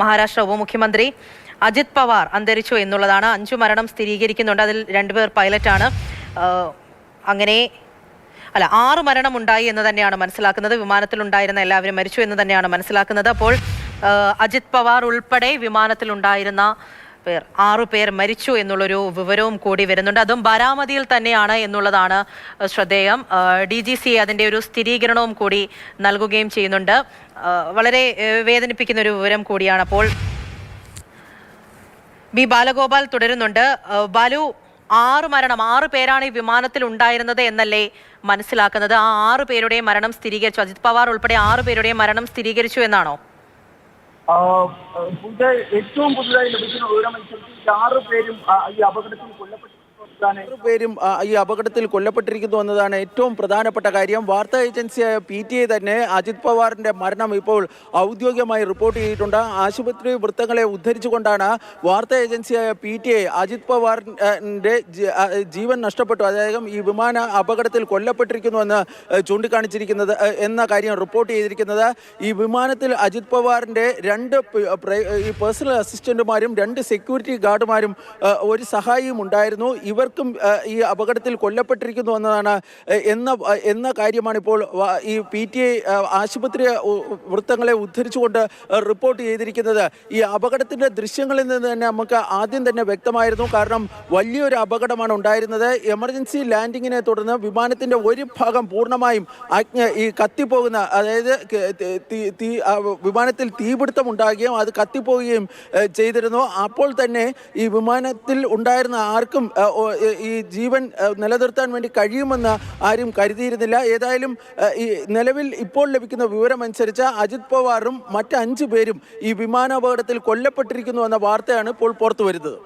മഹാരാഷ്ട്ര ഉപമുഖ്യമന്ത്രി അജിത് പവാർ അന്തരിച്ചു എന്നുള്ളതാണ്. 5 മരണം സ്ഥിരീകരിക്കുന്നുണ്ട്. അതിൽ 2 പേർ പൈലറ്റാണ്. അങ്ങനെ 6 മരണം ഉണ്ടായി എന്ന് തന്നെയാണ് മനസ്സിലാക്കുന്നത്. വിമാനത്തിലുണ്ടായിരുന്ന എല്ലാവരും മരിച്ചു എന്ന് തന്നെയാണ് മനസ്സിലാക്കുന്നത്. അപ്പോൾ അജിത് പവാർ ഉൾപ്പെടെ വിമാനത്തിലുണ്ടായിരുന്ന 6 പേർ മരിച്ചു എന്നുള്ളൊരു വിവരവും കൂടി വരുന്നുണ്ട്. അതും ബാരാമതിയിൽ തന്നെയാണ് എന്നുള്ളതാണ് ശ്രദ്ധേയം. DGCA അതിൻ്റെ ഒരു സ്ഥിരീകരണവും കൂടി നൽകുകയും ചെയ്യുന്നുണ്ട്. വളരെ വേദനിപ്പിക്കുന്ന ഒരു വിവരം കൂടിയാണ്. അപ്പോൾ ബി ബാലഗോപാൽ തുടരുന്നുണ്ട്. ബാലു, 6 പേരാണ് ഈ വിമാനത്തിൽ ഉണ്ടായിരുന്നത് എന്നല്ലേ മനസ്സിലാക്കുന്നത്? ആ 6 പേരുടെയും മരണം സ്ഥിരീകരിച്ചു. അജിത് പവാർ ഉൾപ്പെടെ 6 പേരുടെയും മരണം സ്ഥിരീകരിച്ചു എന്നാണോ? ഏറ്റവും പുതുതായി ലഭിക്കുന്ന വിവരമനുസരിച്ച് 6 പേരും ഈ അപകടത്തിൽ കൊല്ലപ്പെട്ടിരിക്കുന്നു എന്നതാണ് ഏറ്റവും പ്രധാനപ്പെട്ട കാര്യം. വാർത്താ ഏജൻസിയായ PTI തന്നെ അജിത് പവാറിന്റെ മരണം ഇപ്പോൾ ഔദ്യോഗികമായി റിപ്പോർട്ട് ചെയ്തിട്ടുണ്ട്. ആശുപത്രി വൃത്തങ്ങളെ ഉദ്ധരിച്ചുകൊണ്ടാണ് വാർത്താ ഏജൻസിയായ PTI അജിത് പവാറിന്റെ ജീവൻ നഷ്ടപ്പെട്ടു, അതായത് ഈ വിമാന അപകടത്തിൽ കൊല്ലപ്പെട്ടിരിക്കുന്നുവെന്ന് ചൂണ്ടിക്കാണിച്ചിരിക്കുന്നത് എന്ന കാര്യം റിപ്പോർട്ട് ചെയ്തിരിക്കുന്നത്. ഈ വിമാനത്തിൽ അജിത് പവാറിന്റെ 2 പേഴ്സണൽ അസിസ്റ്റന്റുമാരും 2 സെക്യൂരിറ്റി ഗാർഡുമാരും ഒരു സഹായിയും ഉണ്ടായിരുന്നു. ഇവർക്കും ഈ അപകടത്തിൽ കൊല്ലപ്പെട്ടിരിക്കുന്നു എന്നതാണ് എന്ന കാര്യമാണ് ഇപ്പോൾ ഈ PTI ആശുപത്രി വൃത്തങ്ങളെ ഉദ്ധരിച്ചുകൊണ്ട് റിപ്പോർട്ട് ചെയ്തിരിക്കുന്നത്. ഈ അപകടത്തിന്റെ ദൃശ്യങ്ങളിൽ നിന്ന് തന്നെ നമുക്ക് ആദ്യം തന്നെ വ്യക്തമായിരുന്നു. കാരണം വലിയൊരു അപകടമാണ് ഉണ്ടായിരുന്നത്. എമർജൻസി ലാൻഡിങ്ങിനെ തുടർന്ന് വിമാനത്തിന്റെ ഒരു ഭാഗം പൂർണ്ണമായും ഈ കത്തിപ്പോകുന്ന, അതായത് വിമാനത്തിൽ തീപിടുത്തം ഉണ്ടാകുകയും അത് കത്തിപ്പോവുകയും ചെയ്തിരുന്നു. അപ്പോൾ തന്നെ ഈ വിമാനത്തിൽ ഉണ്ടായിരുന്ന ആർക്കും ഈ ജീവൻ നിലനിർത്താൻ വേണ്ടി കഴിയുമെന്ന് ആരും കരുതിയിരുന്നില്ല. ഏതായാലും ഈ നിലവിൽ ഇപ്പോൾ ലഭിക്കുന്ന വിവരമനുസരിച്ച് അജിത് പവാറും മറ്റ് 5 പേരും ഈ വിമാനാപകടത്തിൽ കൊല്ലപ്പെട്ടിരിക്കുന്നു എന്ന വാർത്തയാണ് ഇപ്പോൾ പുറത്തു വരുന്നത്.